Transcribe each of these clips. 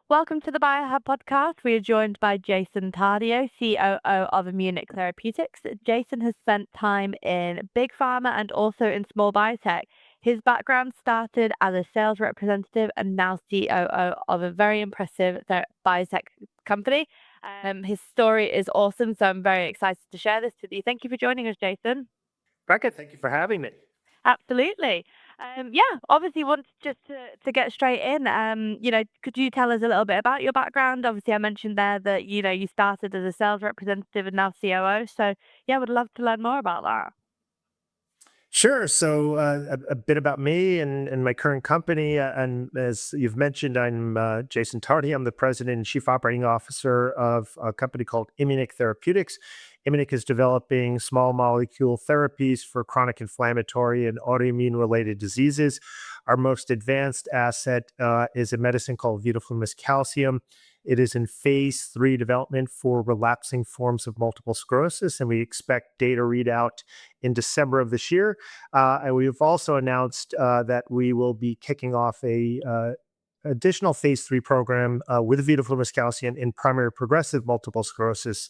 Welcome to the BioHub podcast. We are joined by Jason Tardio, COO of Immunic Therapeutics. Jason has spent time in big pharma and also in small biotech. His background started as a sales representative and now COO of a very impressive biotech company. His story is awesome, so I'm very excited to share this with you. Thank you for joining us, Jason. Becca, thank you for having me. Absolutely. Yeah, obviously want just to get straight in. Could you tell us a little bit about your background? Obviously, I mentioned there that, you started as a sales representative and now COO. So yeah, would love to learn more about that. Sure. So, a bit about me and my current company. And as you've mentioned, I'm Jason Tardy. I'm the president and chief operating officer of a company called Immunic Therapeutics. Immunic is developing small molecule therapies for chronic inflammatory and autoimmune related diseases. Our most advanced asset is a medicine called vidofludimus calcium. It is in phase 3 development for relapsing forms of multiple sclerosis, and we expect data readout in December of this year. And we've also announced that we will be kicking off a additional phase 3 program with vidofludimus calcium in primary progressive multiple sclerosis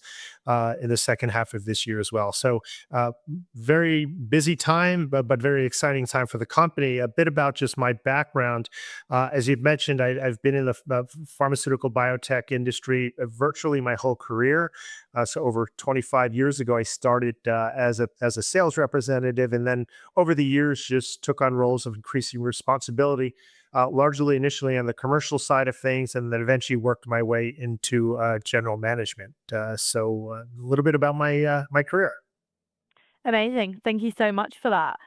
in the second half of this year as well. So, very busy time, but very exciting time for the company. A bit about just my background. As you've mentioned, I've been in the pharmaceutical biotech industry virtually my whole career. So over 25 years ago, I started as a sales representative, and then over the years, just took on roles of increasing responsibility, largely initially on the commercial side of things, and then eventually worked my way into general management. So a little bit about my career. Amazing. Thank you so much for that.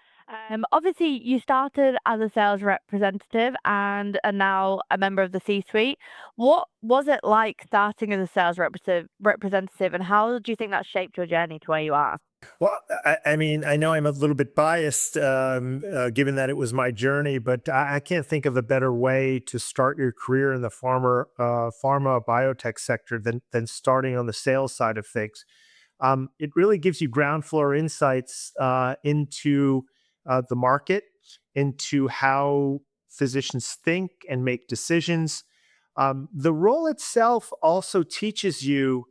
Obviously, you started as a sales representative and are now a member of the C-suite. What was it like starting as a sales representative, and how do you think that shaped your journey to where you are? Well, I mean, I know I'm a little bit biased, given that it was my journey, but I can't think of a better way to start your career in the pharma biotech sector than starting on the sales side of things. It really gives you ground floor insights into the market, into how physicians think and make decisions. The role itself also teaches you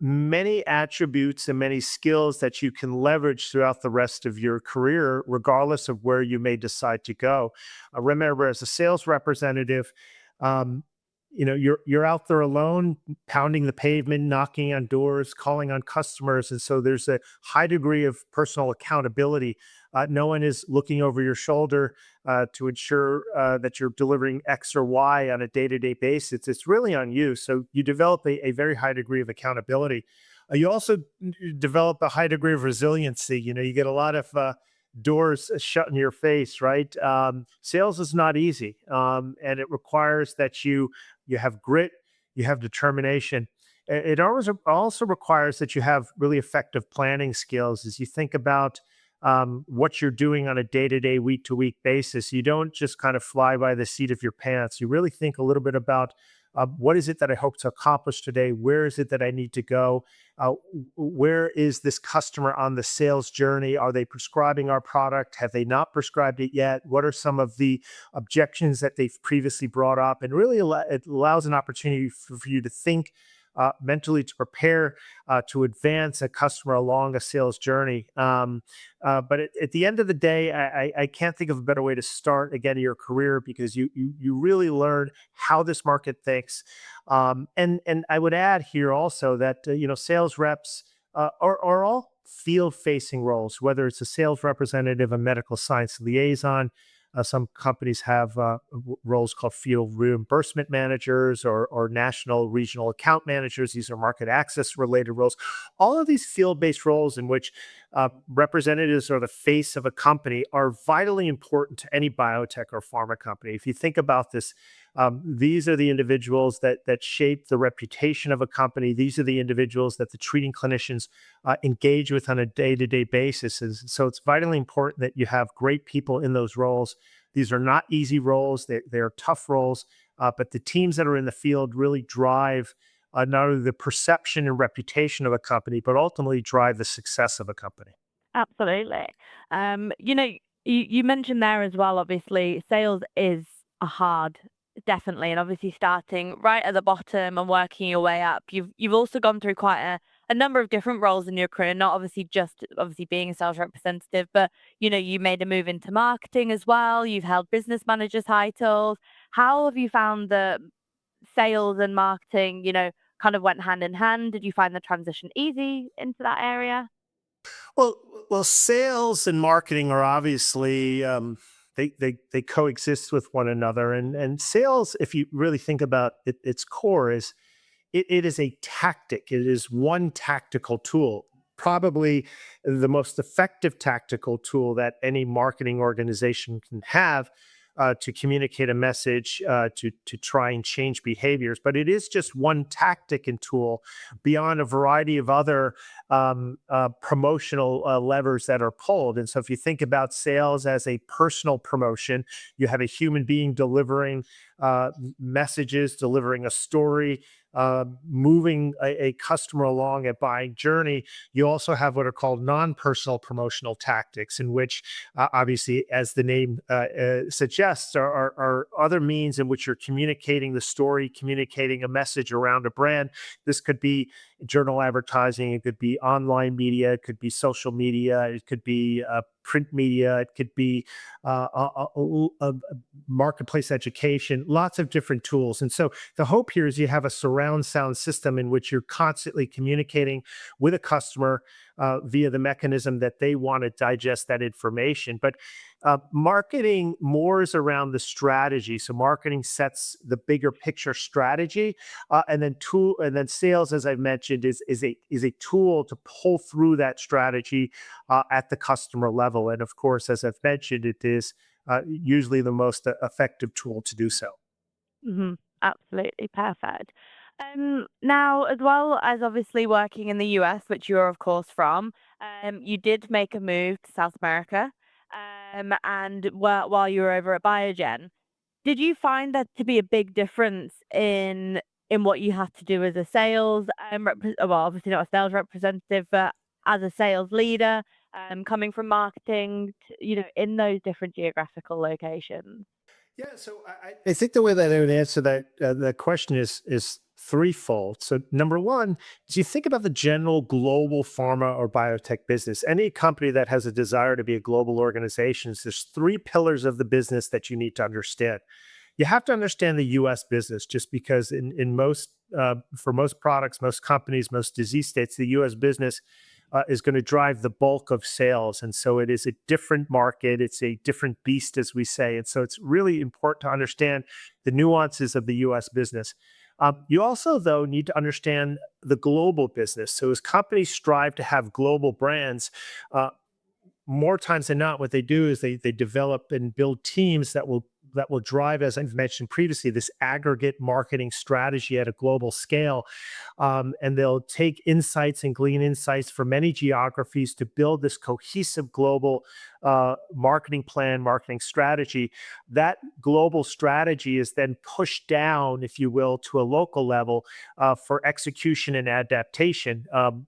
many attributes and many skills that you can leverage throughout the rest of your career, regardless of where you may decide to go. Remember, as a sales representative, um, you're out there alone, pounding the pavement, knocking on doors, calling on customers, and so there's a high degree of personal accountability. No one is looking over your shoulder to ensure that you're delivering X or Y on a day-to-day basis. It's really on you. So you develop a very high degree of accountability. You also develop a high degree of resiliency. You get a lot of doors shut in your face, right? Sales is not easy, and it requires that you have grit, you have determination. It also requires that you have really effective planning skills as you think about what you're doing on a day-to-day, week-to-week basis. You don't just kind of fly by the seat of your pants. You really think a little bit about what is it that I hope to accomplish today? Where is it that I need to go? Where is this customer on the sales journey? Are they prescribing our product? Have they not prescribed it yet? What are some of the objections that they've previously brought up? And really, it allows an opportunity for you to think mentally, to prepare, to advance a customer along a sales journey. But at the end of the day, I can't think of a better way to start again your career, because you really learn how this market thinks. And I would add here also that sales reps are all field facing roles, whether it's a sales representative, a medical science liaison. Some companies have roles called field reimbursement managers or national regional account managers. These are market access related roles. All of these field based roles in which representatives are the face of a company are vitally important to any biotech or pharma company. If you think about this, these are the individuals that shape the reputation of a company. These are the individuals that the treating clinicians engage with on a day-to-day basis. And so it's vitally important that you have great people in those roles. These are not easy roles. They're tough roles, but the teams that are in the field really drive not only the perception and reputation of a company, but ultimately drive the success of a company. Absolutely. You mentioned there as well, obviously, sales is a hard Definitely, and obviously starting right at the bottom and working your way up. You've also gone through quite a number of different roles in your career, not obviously just obviously being a sales representative, but you made a move into marketing as well. You've held business manager titles. How have you found the sales and marketing, kind of went hand in hand? Did you find the transition easy into that area? Well, sales and marketing are obviously they coexist with one another, and sales, if you really think about it, its core is it is a tactic. It is one tactical tool, probably the most effective tactical tool that any marketing organization can have to communicate a message, to try and change behaviors. But it is just one tactic and tool beyond a variety of other promotional levers that are pulled. And so, if you think about sales as a personal promotion, you have a human being delivering messages, delivering a story, moving a customer along a buying journey. You also have what are called non-personal promotional tactics, in which, obviously, as the name suggests, are other means in which you're communicating the story, communicating a message around a brand. This could be journal advertising, it could be online media, it could be social media, it could be print media, it could be marketplace education, lots of different tools. And so the hope here is you have a surround sound system in which you're constantly communicating with a customer via the mechanism that they want to digest that information. But marketing more is around the strategy. So marketing sets the bigger picture strategy, and then sales, as I've mentioned, is a tool to pull through that strategy at the customer level. And of course, as I've mentioned, it is usually the most effective tool to do so. Hmm. Absolutely perfect. Now, as well as obviously working in the US, which you're of course from, you did make a move to South America, and while you were over at Biogen, did you find that to be a big difference in what you had to do as a sales, well, obviously not a sales representative, but as a sales leader, coming from marketing, in those different geographical locations? Yeah, so I think the way that I would answer that question is threefold. So number one is you think about the general global pharma or biotech business. Any company that has a desire to be a global organization, there's three pillars of the business that you need to understand. You have to understand the U.S. business, just because in most for most products, most companies, most disease states, the U.S. business is going to drive the bulk of sales. And so it is a different market. It's a different beast, as we say. And so it's really important to understand the nuances of the US business. You also, though, need to understand the global business. So as companies strive to have global brands, more times than not, what they do is they develop and build teams that will drive, as I've mentioned previously, this aggregate marketing strategy at a global scale. And they'll take insights and glean insights from many geographies to build this cohesive global marketing plan, marketing strategy. That global strategy is then pushed down, if you will, to a local level for execution and adaptation.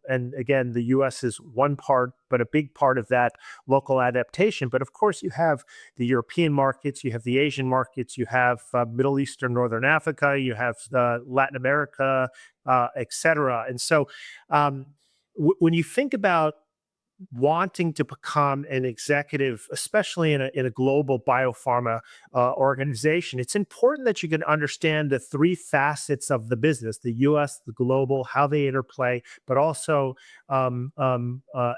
And again, the US is one part, but a big part of that local adaptation. But of course, you have the European markets, you have the Asian markets, you have Middle Eastern, Northern Africa, you have Latin America, et cetera. And so when you think about wanting to become an executive, especially in a global biopharma organization, it's important that you can understand the three facets of the business: the US, the global, how they interplay, but also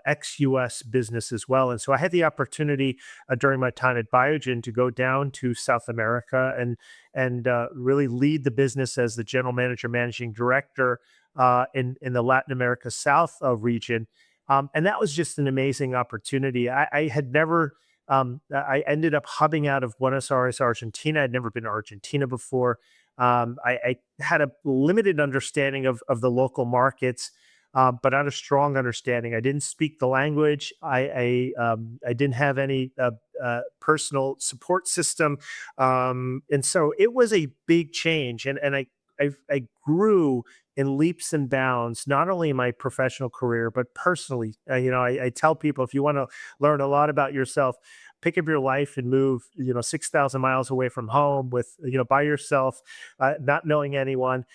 ex-US business as well. And so I had the opportunity during my time at Biogen to go down to South America and really lead the business as the general manager, managing director in the Latin America South region. And that was just an amazing opportunity. I had never, I ended up hubbing out of Buenos Aires, Argentina. I'd never been to Argentina before. I had a limited understanding of the local markets, but not a strong understanding. I didn't speak the language. I didn't have any personal support system, and so it was a big change. And I grew in leaps and bounds, not only in my professional career, but personally. I tell people, if you want to learn a lot about yourself, pick up your life and move, 6,000 miles away from home with, by yourself, not knowing anyone,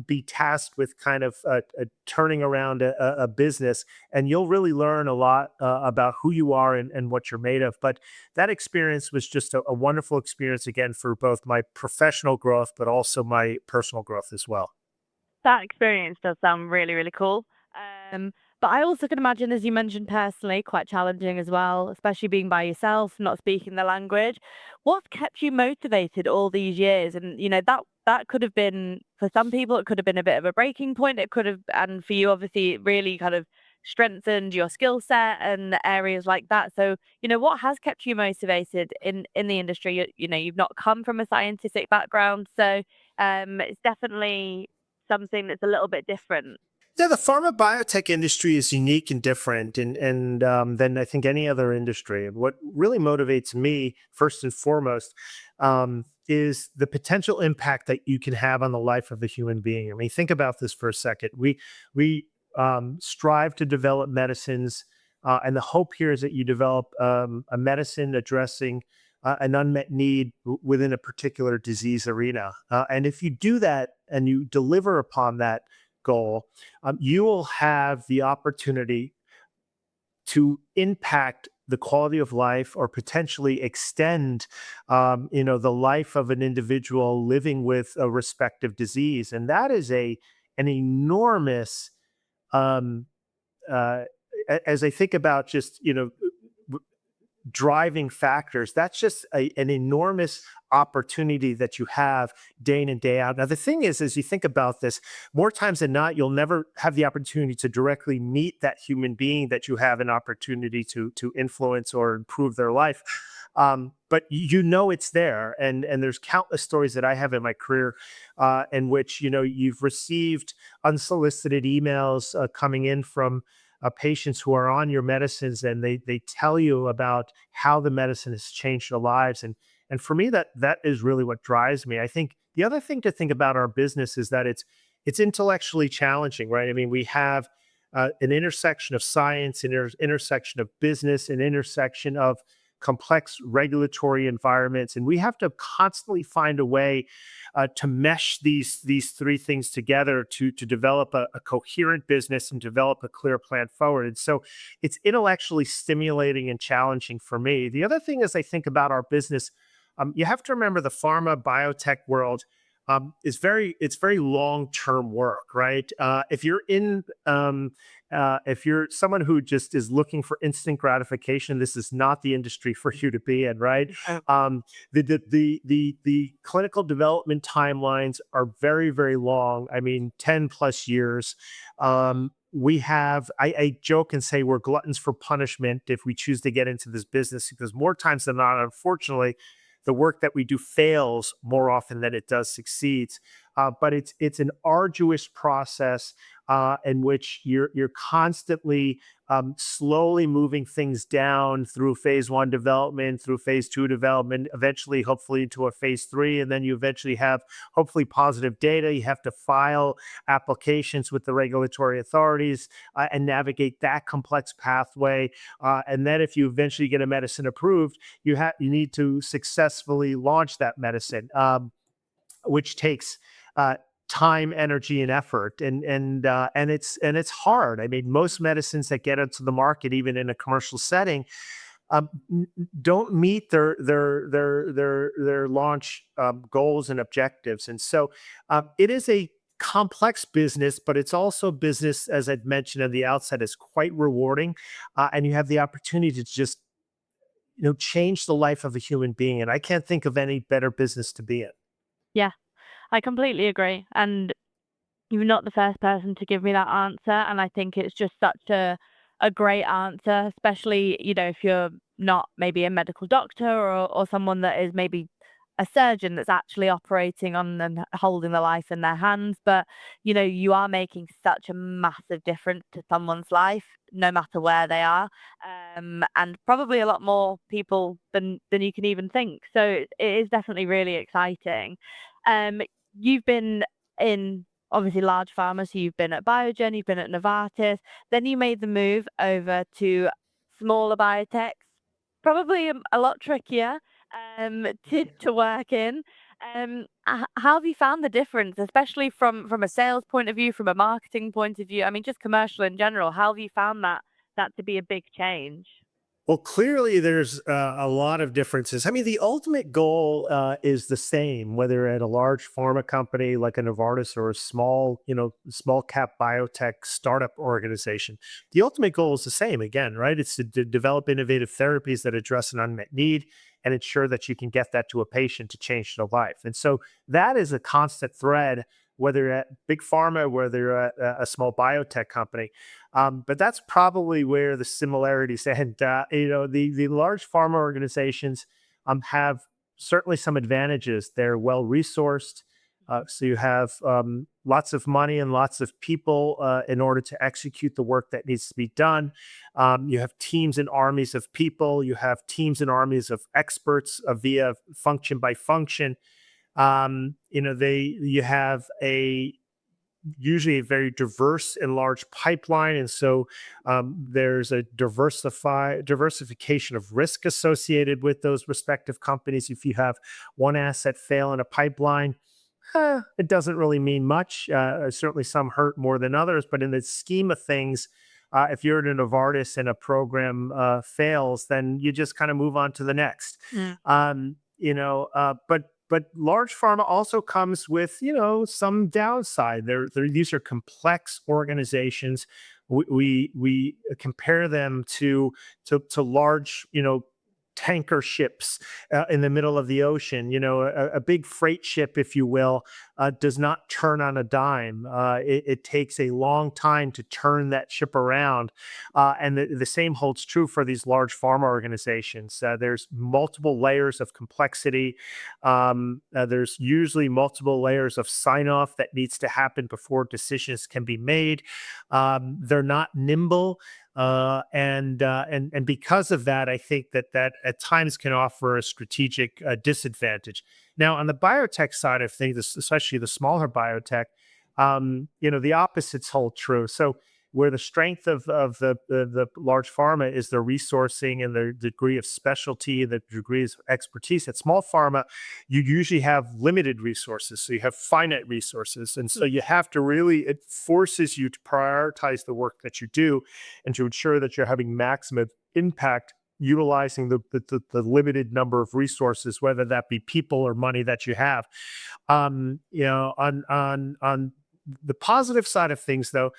be tasked with kind of turning around a business, and you'll really learn a lot about who you are and what you're made of. But that experience was just a wonderful experience again for both my professional growth, but also my personal growth as well. That experience does sound really, really cool. But I also can imagine, as you mentioned personally, quite challenging as well, especially being by yourself, not speaking the language. What's kept you motivated all these years? And that could have been for some people, it could have been a bit of a breaking point. It could have, and for you, obviously, it really kind of strengthened your skill set and areas like that. So, what has kept you motivated in the industry? You've not come from a scientific background, so it's definitely something that's a little bit different. Yeah, the pharma biotech industry is unique and different, and than I think any other industry. And what really motivates me, first and foremost, is the potential impact that you can have on the life of a human being. I mean, think about this for a second. We strive to develop medicines, and the hope here is that you develop a medicine addressing an unmet need within a particular disease arena. And if you do that and you deliver upon that goal, you will have the opportunity to impact the quality of life or potentially extend, the life of an individual living with a respective disease, and that is an enormous. Um, uh, as I think about just driving factors, that's just an enormous opportunity that you have day in and day out. Now, the thing is, as you think about this, more times than not, you'll never have the opportunity to directly meet that human being that you have an opportunity to influence or improve their life. But it's there, and there's countless stories that I have in my career in which you've received unsolicited emails coming in from patients who are on your medicines, and they tell you about how the medicine has changed their lives. And for me, that is really what drives me. I think the other thing to think about our business is that it's intellectually challenging, right? I mean, we have an intersection of science, an intersection of business, an intersection of complex regulatory environments, and we have to constantly find a way to mesh these three things together to develop a coherent business and develop a clear plan forward. And so it's intellectually stimulating and challenging for me. The other thing is, I think about our business, you have to remember the pharma biotech world it's very long term work, right? If you're someone who just is looking for instant gratification, this is not the industry for you to be in, right? Oh, The clinical development timelines are very, very long. I mean, 10 plus years. I joke and say we're gluttons for punishment if we choose to get into this business, because more times than not, unfortunately, the work that we do fails more often than it does succeeds. But it's an arduous process in which you're constantly slowly moving things down through phase 1 development, through phase 2 development, eventually, hopefully, into a phase 3, and then you eventually have hopefully positive data. You have to file applications with the regulatory authorities and navigate that complex pathway. And then, if you eventually get a medicine approved, you need to successfully launch that medicine, which takes uh, time, energy, and effort, and it's hard. I mean, most medicines that get into the market, even in a commercial setting, don't meet their launch goals and objectives, and so it is a complex business, but it's also business, as I'd mentioned at the outset, is quite rewarding, and you have the opportunity to just change the life of a human being, and I can't think of any better business to be in. yeah, I completely agree. And you're not the first person to give me that answer, and I think it's just such a great answer, especially, if you're not maybe a medical doctor or someone that is maybe a surgeon that's actually operating on and holding the life in their hands. But, you are making such a massive difference to someone's life, no matter where they are, and probably a lot more people than you can even think. So it is definitely really exciting. Um, you've been in obviously large pharma, so you've been at Biogen, you've been at Novartis, then you made the move over to smaller biotechs. Probably a lot trickier to work in. How have you found the difference, especially from a sales point of view, from a marketing point of view? I mean, just commercial in general. How have you found that to be a big change? Well, clearly there's a lot of differences. I mean, the ultimate goal is the same, whether at a large pharma company like a Novartis or a small, small cap biotech startup organization. The ultimate goal is the same again, right? It's to develop innovative therapies that address an unmet need and ensure that you can get that to a patient to change their life. And so that is a constant thread, whether you're at big pharma, whether you're at a small biotech company. But that's probably where the similarities end. The large pharma organizations have certainly some advantages. They're well resourced, so you have lots of money and lots of people in order to execute the work that needs to be done. You have teams and armies of people. You have teams and armies of experts via function by function. You have a usually a very diverse and large pipeline, and so there's a diversification of risk associated with those respective companies. If you have one asset fail in a pipeline, it doesn't really mean much. Certainly, some hurt more than others, but in the scheme of things, if you're at a Novartis and a program fails, then you just kind of move on to the next. Mm. But large pharma also comes with some downside. These are complex organizations. We compare them to large tanker ships in the middle of the ocean. A big freight ship, if you will, does not turn on a dime. It takes a long time to turn that ship around. And the same holds true for these large pharma organizations. There's multiple layers of complexity. There's usually multiple layers of sign off that needs to happen before decisions can be made. They're not nimble. And because of that, I think that at times can offer a strategic disadvantage. Now, on the biotech side of things, especially the smaller biotech, the opposites hold true. So, where the strength of the large pharma is the resourcing and the degree of specialty, the degree of expertise, at small pharma, you usually have limited resources. So you have finite resources. And so you have to really, it forces you to prioritize the work that you do and to ensure that you're having maximum impact utilizing the limited number of resources, whether that be people or money that you have. On the positive side of things, though,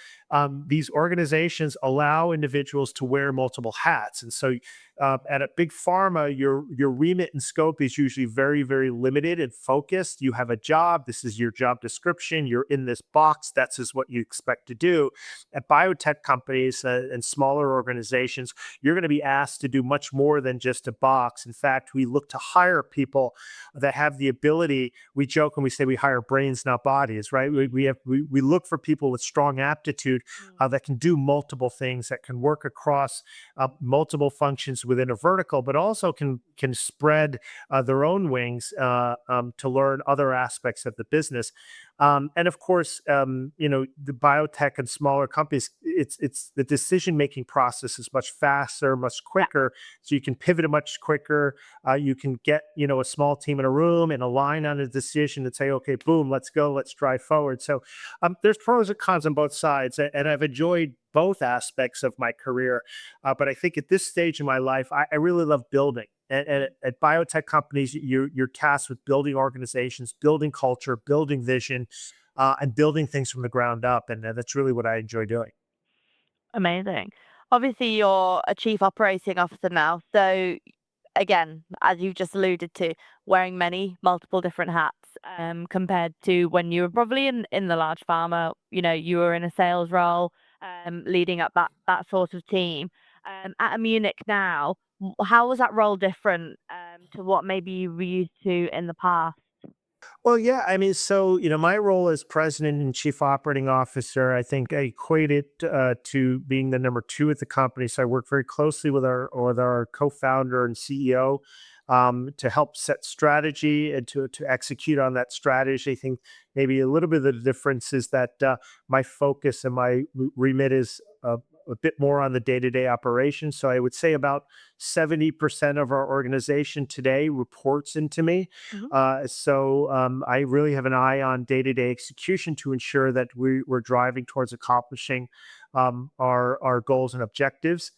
these organizations allow individuals to wear multiple hats, and so at a big pharma, your remit and scope is usually very, very limited and focused. You have a job. This is your job description. You're in this box. That's just what you expect to do. At biotech companies and smaller organizations, you're going to be asked to do much more than just a box. In fact, we look to hire people that have the ability. We joke when we say we hire brains, not bodies, right? We look for people with strong aptitude that can do multiple things, that can work across multiple functions within a vertical, but also can spread their own wings to learn other aspects of the business. And of course, the biotech and smaller companies, it's the decision making process is much faster, much quicker. So you can pivot much quicker. You can get a small team in a room and align on a decision and say, okay, boom, let's go, let's drive forward. So there's pros and cons on both sides, and I've enjoyed both aspects of my career. But I think at this stage in my life, I really love building. And at biotech companies, you're tasked with building organizations, building culture, building vision, and building things from the ground up. And that's really what I enjoy doing. Amazing. Obviously, you're a chief operating officer now. So, again, as you just alluded to, wearing many multiple different hats compared to when you were probably in the large pharma, you were in a sales role, leading up that sort of team. At Immunic now, how was that role different to what maybe you were used to in the past? Well, yeah, I mean, so my role as president and chief operating officer, I think I equate it to being the number two at the company. So I work very closely with our co-founder and CEO to help set strategy and to execute on that strategy. I think maybe a little bit of the difference is that my focus and my remit is a bit more on the day-to-day operations. So I would say about 70% of our organization today reports into me. Mhm. I really have an eye on day-to-day execution to ensure that we're driving towards accomplishing our goals and objectives.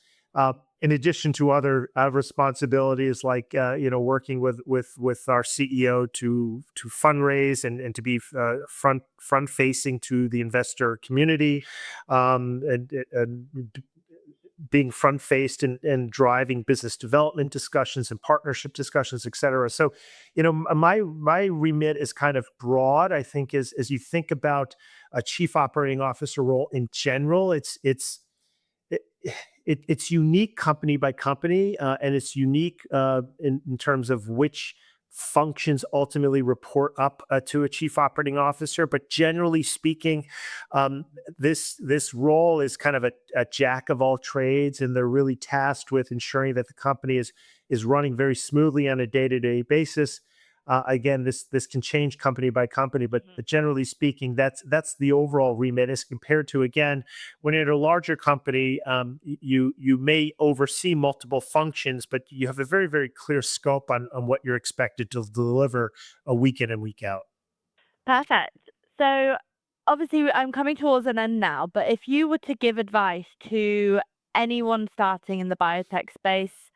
In addition to other responsibilities like working with our CEO to fundraise and to be front facing to the investor community, and being front faced and driving business development discussions and partnership discussions, et cetera. So, my remit is kind of broad. I think as you think about a chief operating officer role in general, it, it's unique company by company, and it's unique in terms of which functions ultimately report up to a chief operating officer. But generally speaking, this role is kind of a jack of all trades, and they're really tasked with ensuring that the company is running very smoothly on a day-to-day basis. Again, this can change company by company, but generally speaking, that's the overall remit as compared to, again, when you're at a larger company, you may oversee multiple functions, but you have a very, very clear scope on what you're expected to deliver a week in and week out. Perfect. So, obviously, I'm coming towards an end now, but if you were to give advice to anyone starting in the biotech space,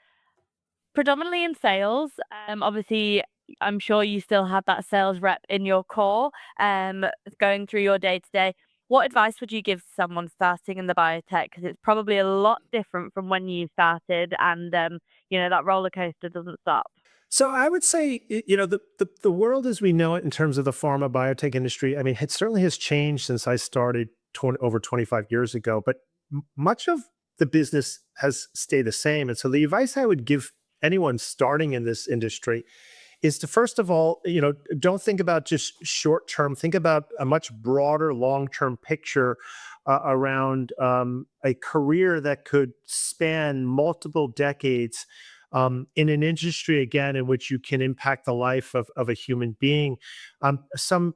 predominantly in sales, obviously, I'm sure you still have that sales rep in your core, going through your day to day. What advice would you give someone starting in the biotech? Because it's probably a lot different from when you started, and that roller coaster doesn't stop. So I would say, the world as we know it in terms of the pharma biotech industry, I mean, it certainly has changed since I started over 25 years ago, but much of the business has stayed the same. And so the advice I would give anyone starting in this industry is to, first of all, don't think about just short term, think about a much broader long term picture around a career that could span multiple decades, in an industry, again, in which you can impact the life of a human being. Some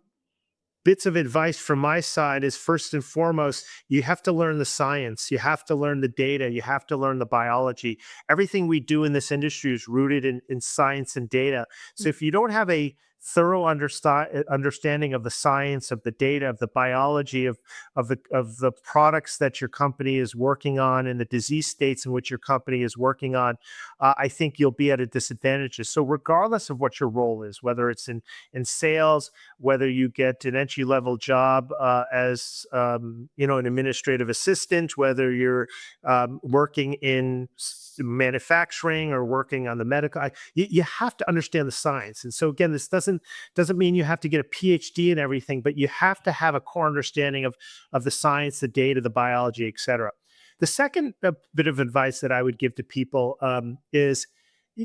bits of advice from my side is, first and foremost, you have to learn the science, you have to learn the data, you have to learn the biology. Everything we do in this industry is rooted in science and data. So if you don't have a thorough understanding of the science, of the data, of the biology, of the products that your company is working on and the disease states in which your company is working on, I think you'll be at a disadvantage. So regardless of what your role is, whether it's in sales, whether you get an entry level job as an administrative assistant, whether you're working in manufacturing or working on the medical, you have to understand the science. And so again, this doesn't mean you have to get a PhD in everything, but you have to have a core understanding of the science, the data, the biology, et cetera. The second bit of advice that I would give to people is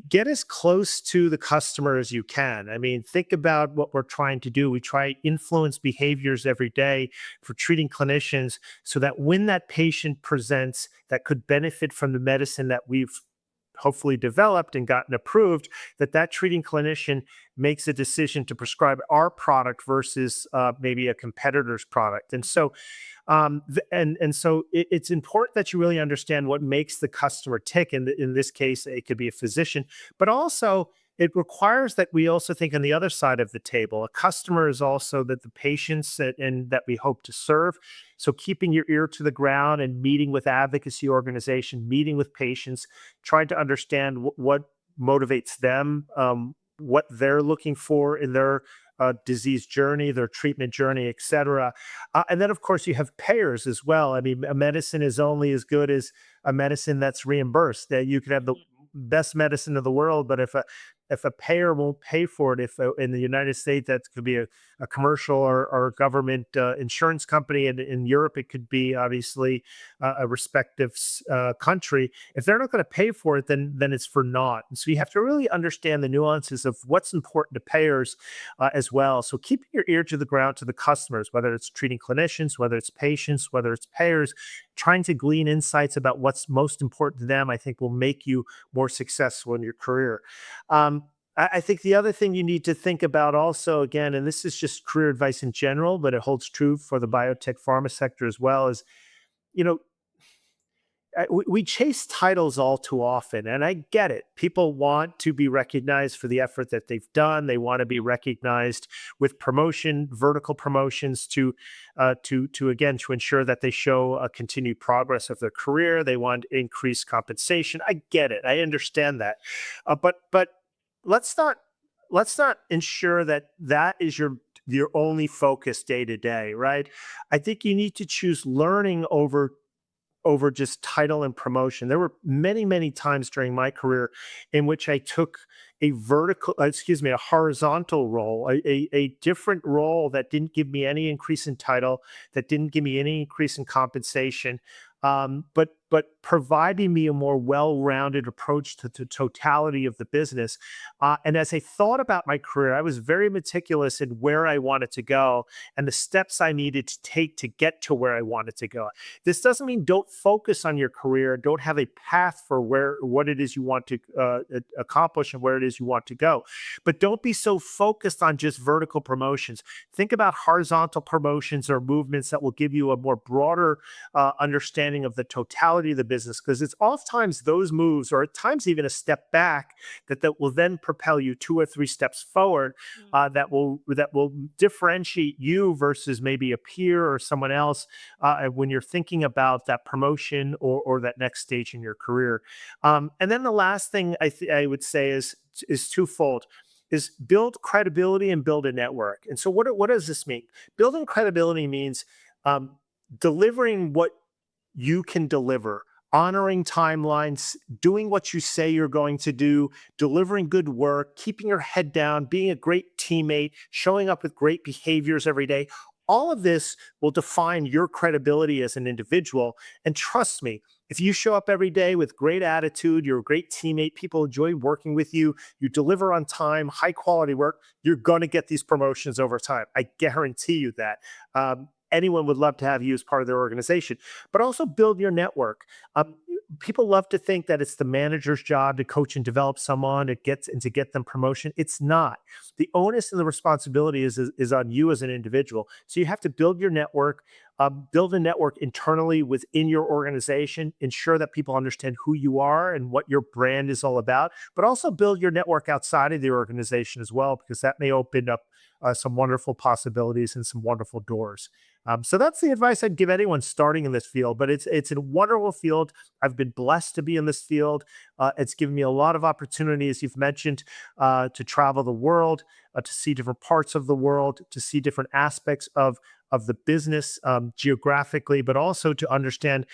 get as close to the customer as you can. I mean, think about what we're trying to do. We try to influence behaviors every day for treating clinicians so that when that patient presents that could benefit from the medicine that we've hopefully developed and gotten approved, that treating clinician makes a decision to prescribe our product versus maybe a competitor's product. And so it's important that you really understand what makes the customer tick. In this case, it could be a physician, but also it requires that we also think on the other side of the table. A customer is also the patients that we hope to serve. So keeping your ear to the ground and meeting with advocacy organization, meeting with patients, trying to understand what motivates them, what they're looking for in their disease journey, their treatment journey, et cetera. And then, of course, you have payers as well. I mean, a medicine is only as good as a medicine that's reimbursed. You could have the best medicine of the world, but if a payer won't pay for it, if in the United States that could be a commercial or government insurance company, and in Europe it could be obviously a respective country. If they're not going to pay for it, then it's for naught. And so you have to really understand the nuances of what's important to payers as well. So keeping your ear to the ground to the customers, whether it's treating clinicians, whether it's patients, whether it's payers, trying to glean insights about what's most important to them, I think will make you more successful in your career. I think the other thing you need to think about also, again, and this is just career advice in general, but it holds true for the biotech pharma sector as well, is, you know, we chase titles all too often, and I get it. People want to be recognized for the effort that they've done. They want to be recognized with promotion, vertical promotions to again to ensure that they show a continued progress of their career. They want increased compensation. I get it. I understand that, but let's not let's not ensure that that is your only focus day to day, right? I think you need to choose learning over just title and promotion. There were many, many times during my career in which I took a horizontal role, a different role that didn't give me any increase in title, that didn't give me any increase in compensation, but providing me a more well-rounded approach to the totality of the business. And as I thought about my career, I was very meticulous in where I wanted to go and the steps I needed to take to get to where I wanted to go. This doesn't mean don't focus on your career, don't have a path for what it is you want to accomplish and where it is you want to go. But don't be so focused on just vertical promotions. Think about horizontal promotions or movements that will give you a more broader understanding of the totality of the business, because it's oftentimes those moves, or at times even a step back, that will then propel you 2 or 3 steps forward, that will differentiate you versus maybe a peer or someone else when you're thinking about that promotion or that next stage in your career. And then the last thing I would say is twofold: is build credibility and build a network. And so what does this mean? Building credibility means um, delivering what you can deliver, honoring timelines, doing what you say you're going to do, delivering good work, keeping your head down, being a great teammate, showing up with great behaviors every day. All of this will define your credibility as an individual. And trust me, if you show up every day with great attitude, you're a great teammate, people enjoy working with you, you deliver on time, high quality work, you're going to get these promotions over time. I guarantee you that. Anyone would love to have you as part of their organization, but also build your network. People love to think that it's the manager's job to coach and develop someone to get them promotion. It's not. The onus and the responsibility is on you as an individual. So you have to build your network, build a network internally within your organization, ensure that people understand who you are and what your brand is all about, but also build your network outside of the organization as well, because that may open up some wonderful possibilities and some wonderful doors. So that's the advice I'd give anyone starting in this field. But it's a wonderful field. I've been blessed to be in this field. It's given me a lot of opportunity, as you've mentioned, to travel the world, to see different parts of the world, to see different aspects of the business geographically, but also to understand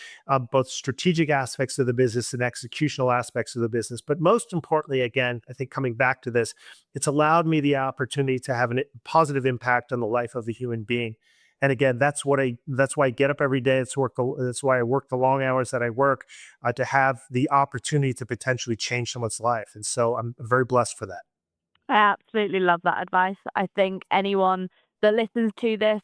both strategic aspects of the business and executional aspects of the business. But most importantly, again, I think coming back to this, it's allowed me the opportunity to have a positive impact on the life of a human being. And again, that's why I get up every day. That's why I work the long hours that I work, to have the opportunity to potentially change someone's life. And so I'm very blessed for that. I absolutely love that advice. I think anyone that listens to this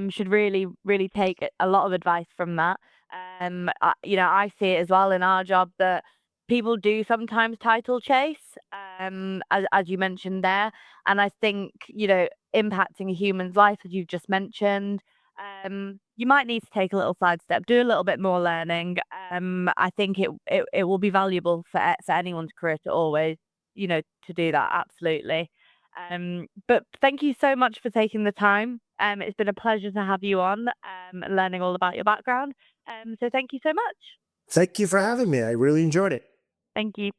should really, really take a lot of advice from that. I see it as well in our job that people do sometimes title chase, as you mentioned there. And I think, impacting a human's life, as you've just mentioned, you might need to take a little sidestep, do a little bit more learning. I think it will be valuable for anyone's career to always to do that, absolutely. But thank you so much for taking the time. It's been a pleasure to have you on, learning all about your background. So thank you so much. Thank you for having me. I really enjoyed it. Thank you.